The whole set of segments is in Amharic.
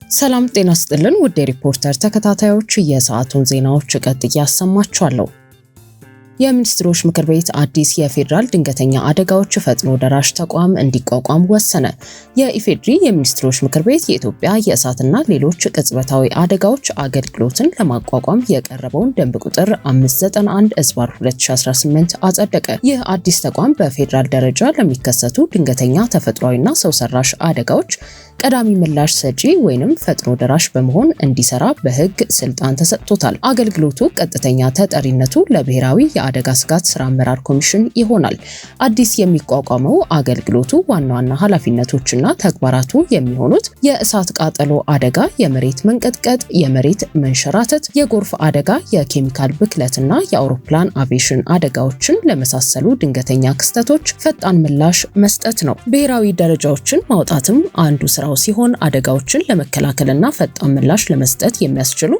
ሰላም ጤና ይስጥልን ውድ የሪፖርተር ተከታታዮች የሰዓቱን ዜናዎች ቀጥዬ አሰማችኋለሁ። የሚኒስትሮች ምክር ቤት አዲስ የፌዴራል ድንገተኛ አደጋዎች ፈጥኖ ደራሽ ተቋም እንዲቋቋም ወሰነ። የኢፌዴሪ የሚኒስትሮች ምክር ቤት የኢትዮጵያ የእሳትና ሌሎች ቅጽበታዊ አደጋዎች አገልግሎትን ለማቋቋም የቀረበውን ደንብ ቁጥር 591/2018 አጸደቀ። ይህ አዲስ ተቋም በፌዴራል ደረጃ ለሚከሰቱ ድንገተኛ ተፈጥሯዊና ሰው ሰራሽ አደጋዎች ቀዳሚ ምላሽ ሰጪ ወይንም ፈጥኖ ደራሽ በመሆን እንዲሰራ በሕግ ስልጣን ተሰጥቶታል። አገልግሎቱ ቀጥተኛ ተጠሪነቱ ለብሔራዊ የአደጋ ስጋት ስራ አመራር ኮሚሽን ይሆናል። አዲስ የሚቋቋመው አገልግሎቱ ዋና ዋና ኃላፊነቶችና ተግባራቱ የሚሆኑት የእሳት ቃጠሎ አደጋ፣ የመሬት መንቀጥቀጥ፣ የመሬት መንሸራተት፣ የጎርፍ አደጋ፣ የኬሚካል ብክለትና የአውሮፕላን አቪዬሽን አደጋዎችን ለመሳሰሉ ድንገተኛ ክስተቶች ፈጣን ምላሽ መስጠት ነው። ብሔራዊ ደረጃዎችን ማውጣትም አንዱ ስራ ሲሆን አደጋዎችን ለመከላከልና ፈጣን ምላሽ ለመስጠት የሚያስችሉ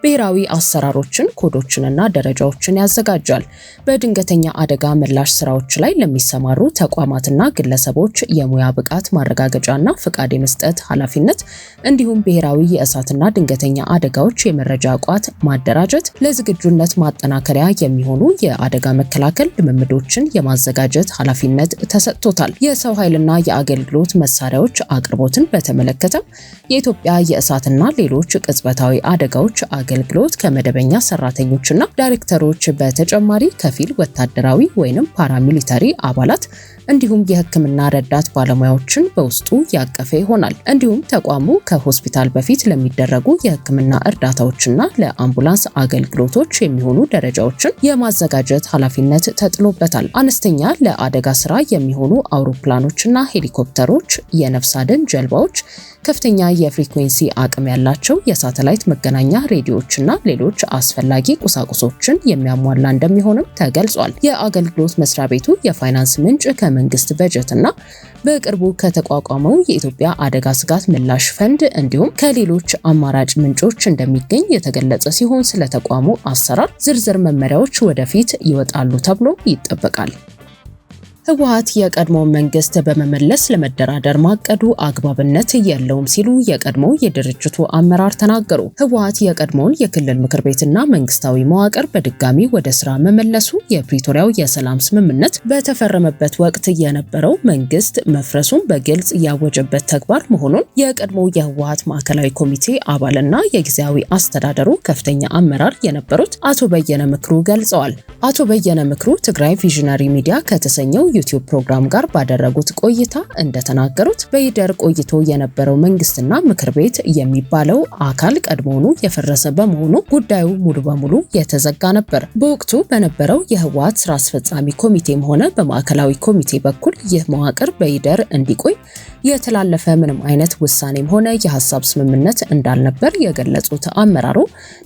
ብሔራዊ አሰራሮችን፣ ኮዶችንና ደረጃዎችን ያዘጋጃል። በድንገተኛ አደጋ ምላሽ ስራዎች ላይ ለሚሰማሩ ተቋማትና ግለሰቦች የሙያ ብቃት ማረጋገጫና ፍቃድ የመስጠት ኃላፊነት እንዲሁም ብሔራዊ የእሳትና ድንገተኛ አደጋዎች የመረጃ ቋት ማደራጀት፣ ለዝግጁነት ማጠናከሪያ የሚሆኑ የአደጋ መከላከል ልምምዶችን የማዘጋጀት ኃላፊነት ተሰጥቶታል። የሰው ኃይልና የአገልግሎት መሳሪያዎች አቅርቦትን በተመለከተ የኢትዮጵያ የእሳትና ሌሎች ቅጽበታዊ አደጋዎች አገልግሎት ከመደበኛ ሰራተኞችና ዳይሬክተሮች በተጨማሪ ከፊል ወታደራዊ ወይንም ፓራሚሊታሪ አባላት እንዲሁም የሕክምና ረዳት ባለሙያዎችን በውስጡ ያቀፈ ይሆናል። እንዲሁም ተቋሙ ከሆስፒታል በፊት ለሚደረጉ የሕክምና እርዳታዎችና ለአምቡላንስ አገልግሎቶች የሚሆኑ ደረጃዎችን የማዘጋጀት ኃላፊነት ተጥሎበታል። አነስተኛ ለአደጋ ስራ የሚሆኑ አውሮፕላኖችና ሄሊኮፕተሮች፣ የነፍስ አድን ጀልባዎች፣ ከፍተኛ የፍሪኩዌንሲ አቅም ያላቸው የሳተላይት መገናኛ ሬዲዮዎችና ሌሎች አስፈላጊ ቁሳቁሶችን የሚያሟላ እንደሚሆንም ተገልጿል። የአገልግሎት መስሪያ ቤቱ የፋይናንስ ምንጭ ከመንግስት በጀትና በቅርቡ ከተቋቋመው የኢትዮጵያ አደጋ ስጋት ምላሽ ፈንድ እንዲሁም ከሌሎች አማራጭ ምንጮች እንደሚገኝ የተገለጸ ሲሆን ስለ ተቋሙ አሰራር ዝርዝር መመሪያዎች ወደፊት ይወጣሉ ተብሎ ይጠበቃል። ህወሓት የቀድሞ መንግስት በመመለስ ለመደራደር ማቀዱ አግባብነት የለውም ሲሉ የቀድሞ የድርጅቱ አመራር ተናገሩ። ህወሓት የቀድሞውን የክልል ምክር ቤትና መንግስታዊ መዋቅር በድጋሚ ወደ ስራ መመለሱ የፕሪቶሪያው የሰላም ስምምነት በተፈረመበት ወቅት የነበረው መንግስት መፍረሱን በግልጽ ያወጀበት ተግባር መሆኑን የቀድሞ የህወሓት ማዕከላዊ ኮሚቴ አባልና የጊዜያዊ አስተዳደሩ ከፍተኛ አመራር የነበሩት አቶ በየነ ምክሩ ገልጸዋል። አቶ በየነ ምክሩ ትግራይ ቪዥነሪ ሚዲያ ከተሰኘው ዩቲዩብ ፕሮግራም ጋር ባደረጉት ቆይታ እንደተናገሩት በይደር ቆይቶ የነበረው መንግስትና ምክር ቤት የሚባለው አካል ቀድሞውኑ የፈረሰ በመሆኑ ጉዳዩ ሙሉ በሙሉ የተዘጋ ነበር። በወቅቱ በነበረው የህወሓት ስራ አስፈጻሚ ኮሚቴም ሆነ በማዕከላዊ ኮሚቴ በኩል ይህ መዋቅር በይደር እንዲቆይ የተላለፈ ምንም አይነት ውሳኔም ሆነ የሐሳብ ስምምነት እንዳልነበር የገለጹት አመራሩ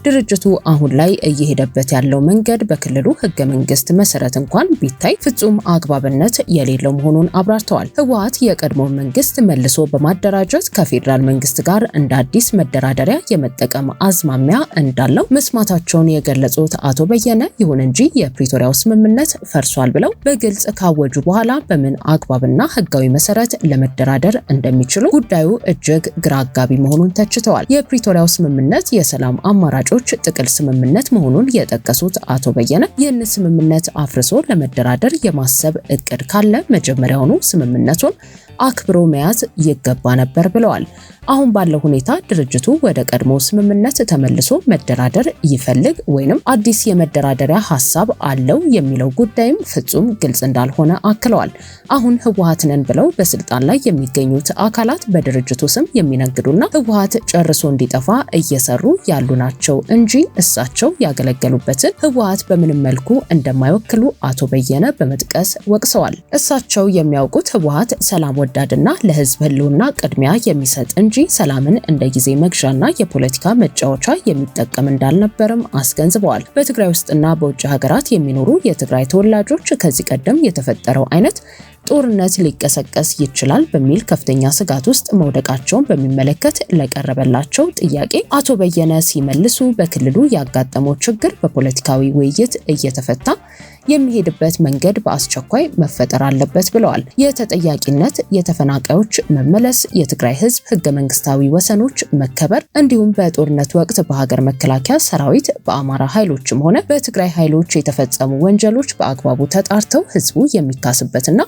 ድርጅቱ አሁን ላይ እየሄደበት ያለው መንገድ በክልሉ ህገ መንግስት መሰረት እንኳን ቢታይ ፍጹም አግባብነት የሌለው መሆኑን አብራርተዋል። ህወሓት የቀድሞ መንግስት መልሶ በማደራጀት ከፌዴራል መንግስት ጋር እንደ አዲስ መደራደሪያ የመጠቀም አዝማሚያ እንዳለው መስማታቸውን የገለጹት አቶ በየነ ይሁን እንጂ የፕሪቶሪያው ስምምነት ፈርሷል ብለው በግልጽ ካወጁ በኋላ በምን አግባብና ህጋዊ መሰረት ለመደራደር እንደሚችሉ ጉዳዩ እጅግ ግራ አጋቢ መሆኑን ተችተዋል። የፕሪቶሪያው ስምምነት የሰላም አማራጮች ጥቅል ስምምነት መሆኑን የጠቀሱት አቶ በየነ ይህን ስምምነት አፍርሶ ለመደራደር የማሰብ እቅድ ካለ መጀመሪያውኑ ስምምነቱን አክብሮ መያዝ ይገባ ነበር ብለዋል። አሁን ባለው ሁኔታ ድርጅቱ ወደ ቀድሞ ስምምነት ተመልሶ መደራደር ይፈልግ ወይንም አዲስ የመደራደሪያ ሐሳብ አለው የሚለው ጉዳይም ፍጹም ግልጽ እንዳልሆነ አክለዋል። አሁን ህወሓት ነን ብለው በስልጣን ላይ የሚገኙት አካላት በድርጅቱ ስም የሚነግዱና ህወሓት ጨርሶ እንዲጠፋ እየሰሩ ያሉ ናቸው እንጂ እሳቸው ያገለገሉበትን ህወሓት በምንም መልኩ እንደማይወክሉ አቶ በየነ በመጥቀስ ወቅሰዋል። እሳቸው የሚያውቁት ህወሓት ሰላም ወዳድና ለህዝብ ህልውና ቅድሚያ የሚሰጥ እንጂ ሰላምን እንደ ጊዜ መግዣና የፖለቲካ መጫወቻ የሚጠቀም እንዳልነበርም አስገንዝበዋል። በትግራይ ውስጥና በውጭ ሀገራት የሚኖሩ የትግራይ ተወላጆች ከዚህ ቀደም የተፈጠረው አይነት ጦርነት ሊቀሰቀስ ይችላል በሚል ከፍተኛ ስጋት ውስጥ መውደቃቸውን በሚመለከት ለቀረበላቸው ጥያቄ አቶ በየነ ሲመልሱ በክልሉ ያጋጠመው ችግር በፖለቲካዊ ውይይት እየተፈታ የሚሄድበት መንገድ በአስቸኳይ መፈጠር አለበት ብለዋል። የተጠያቂነት፣ የተፈናቃዮች መመለስ፣ የትግራይ ህዝብ ህገ መንግስታዊ ወሰኖች መከበር እንዲሁም በጦርነት ወቅት በሀገር መከላከያ ሰራዊት፣ በአማራ ኃይሎችም ሆነ በትግራይ ኃይሎች የተፈጸሙ ወንጀሎች በአግባቡ ተጣርተው ህዝቡ የሚካስበትና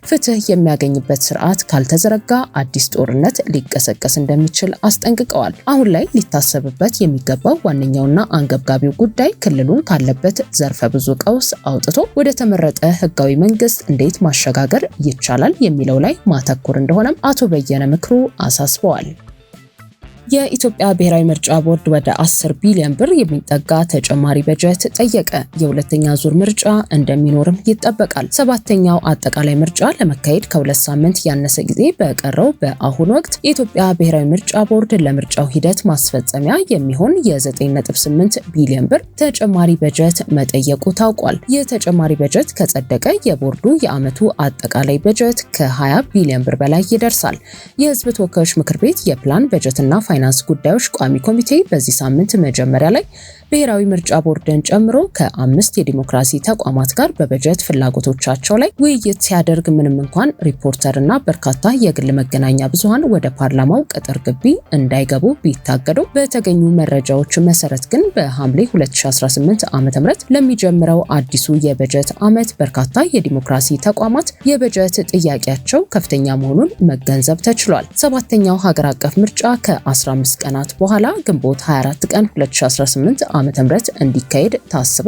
ፍትህ የሚያገኝበት ስርዓት ካልተዘረጋ አዲስ ጦርነት ሊቀሰቀስ እንደሚችል አስጠንቅቀዋል። አሁን ላይ ሊታሰብበት የሚገባው ዋነኛውና አንገብጋቢው ጉዳይ ክልሉን ካለበት ዘርፈ ብዙ ቀውስ አውጥቶ ወደ ተመረጠ ህጋዊ መንግስት እንዴት ማሸጋገር ይቻላል የሚለው ላይ ማተኮር እንደሆነም አቶ በየነ ምክሩ አሳስበዋል። የኢትዮጵያ ብሔራዊ ምርጫ ቦርድ ወደ 10 ቢሊዮን ብር የሚጠጋ ተጨማሪ በጀት ጠየቀ። የሁለተኛ ዙር ምርጫ እንደሚኖርም ይጠበቃል። ሰባተኛው አጠቃላይ ምርጫ ለመካሄድ ከ2 ሳምንት ያነሰ ጊዜ በቀረው በአሁኑ ወቅት የኢትዮጵያ ብሔራዊ ምርጫ ቦርድ ለምርጫው ሂደት ማስፈጸሚያ የሚሆን የ9.8 ቢሊዮን ብር ተጨማሪ በጀት መጠየቁ ታውቋል። ይህ ተጨማሪ በጀት ከጸደቀ የቦርዱ የዓመቱ አጠቃላይ በጀት ከ20 ቢሊዮን ብር በላይ ይደርሳል። የህዝብ ተወካዮች ምክር ቤት የፕላን በጀትና ፋይናንስ ጉዳዮች ቋሚ ኮሚቴ በዚህ ሳምንት መጀመሪያ ላይ ብሔራዊ ምርጫ ቦርድን ጨምሮ ከ5 የዲሞክራሲ ተቋማት ጋር በበጀት ፍላጎቶቻቸው ላይ ውይይት ሲያደርግ ምንም እንኳን ሪፖርተርና በርካታ የግል መገናኛ ብዙሃን ወደ ፓርላማው ቅጥር ግቢ እንዳይገቡ ቢታገዱ በተገኙ መረጃዎች መሰረት ግን በሐምሌ 2018 ዓ.ም ለሚጀምረው አዲሱ የበጀት ዓመት በርካታ የዲሞክራሲ ተቋማት የበጀት ጥያቄያቸው ከፍተኛ መሆኑን መገንዘብ ተችሏል። ሰባተኛው ሀገር አቀፍ ምርጫ ከ15 ቀናት በኋላ ግንቦት 24 ቀን 2018 ዓመተ ምህረት እንዲካሄድ ታስቦ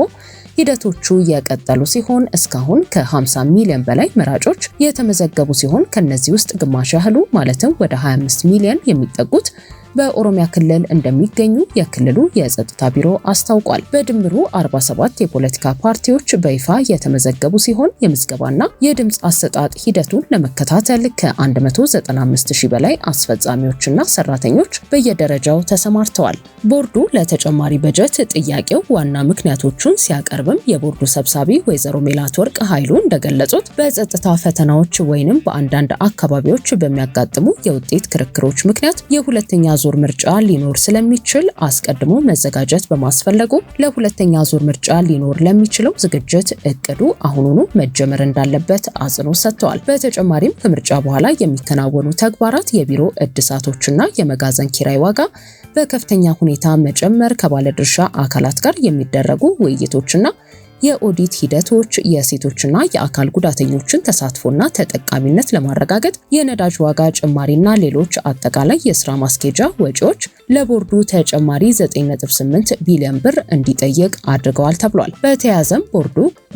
ሂደቶቹ የቀጠሉ ሲሆን እስካሁን ከ50 ሚሊዮን በላይ መራጮች የተመዘገቡ ሲሆን ከነዚህ ውስጥ ግማሽ ያህሉ ማለትም ወደ 25 ሚሊዮን የሚጠጉት በኦሮሚያ ክልል እንደሚገኙ የክልሉ የጸጥታ ቢሮ አስታውቋል። በድምሩ 47 የፖለቲካ ፓርቲዎች በይፋ የተመዘገቡ ሲሆን የምዝገባና የድምጽ አሰጣጥ ሂደቱን ለመከታተል ከ195,000 በላይ አስፈጻሚዎችና ሰራተኞች በየደረጃው ተሰማርተዋል። ቦርዱ ለተጨማሪ በጀት ጥያቄው ዋና ምክንያቶቹን ሲያቀርብም የቦርዱ ሰብሳቢ ወይዘሮ ሜላትወርቅ ኃይሉ እንደገለጹት በጸጥታ ፈተናዎች ወይንም በአንዳንድ አካባቢዎች በሚያጋጥሙ የውጤት ክርክሮች ምክንያት የሁለተኛ ዙር ምርጫ ሊኖር ስለሚችል አስቀድሞ መዘጋጀት በማስፈለጉ ለሁለተኛ ዙር ምርጫ ሊኖር ለሚችለው ዝግጅት እቅዱ አሁኑኑ መጀመር እንዳለበት አጽንኦት ሰጥተዋል። በተጨማሪም ከምርጫ በኋላ የሚከናወኑ ተግባራት፣ የቢሮ እድሳቶችና የመጋዘን ኪራይ ዋጋ በከፍተኛ ሁኔታ መጨመር፣ ከባለድርሻ አካላት ጋር የሚደረጉ ውይይቶችና የኦዲት ሂደቶች የሴቶችና የአካል ጉዳተኞችን ተሳትፎና ተጠቃሚነት ለማረጋገጥ የነዳጅ ዋጋ ጭማሪና ሌሎች አጠቃላይ የስራ ማስኬጃ ወጪዎች ለቦርዱ ተጨማሪ 9.8 ቢሊዮን ብር እንዲጠይቅ አድርገዋል ተብሏል። በተያያዘም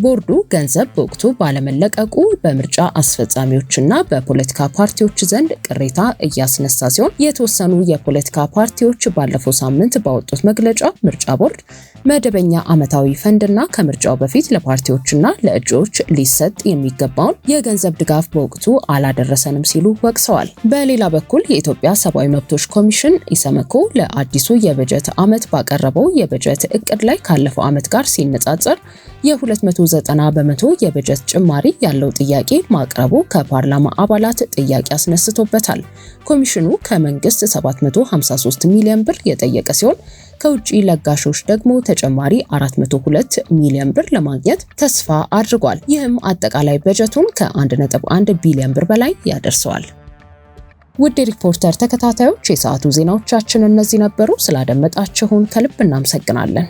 ቦርዱ ገንዘብ በወቅቱ ባለመለቀቁ በምርጫ አስፈጻሚዎችና በፖለቲካ ፓርቲዎች ዘንድ ቅሬታ እያስነሳ ሲሆን የተወሰኑ የፖለቲካ ፓርቲዎች ባለፈው ሳምንት ባወጡት መግለጫ ምርጫ ቦርድ መደበኛ ዓመታዊ ፈንድና ከምርጫው በፊት ለፓርቲዎችና ለእጩዎች ሊሰጥ የሚገባውን የገንዘብ ድጋፍ በወቅቱ አላደረሰንም ሲሉ ወቅሰዋል። በሌላ በኩል የኢትዮጵያ ሰብአዊ መብቶች ኮሚሽን ኢሰመኮ ለአዲሱ የበጀት ዓመት ባቀረበው የበጀት እቅድ ላይ ካለፈው ዓመት ጋር ሲነጻጸር የ290 በመቶ የበጀት ጭማሪ ያለው ጥያቄ ማቅረቡ ከፓርላማ አባላት ጥያቄ አስነስቶበታል። ኮሚሽኑ ከመንግስት 753 ሚሊዮን ብር የጠየቀ ሲሆን ከውጪ ለጋሾች ደግሞ ተጨማሪ 402 ሚሊዮን ብር ለማግኘት ተስፋ አድርጓል። ይህም አጠቃላይ በጀቱን ከ1.1 ቢሊዮን ብር በላይ ያደርሰዋል። ውድ ሪፖርተር ተከታታዮች የሰዓቱ ዜናዎቻችን እነዚህ ነበሩ። ስላደመጣችሁን ከልብ እናመሰግናለን።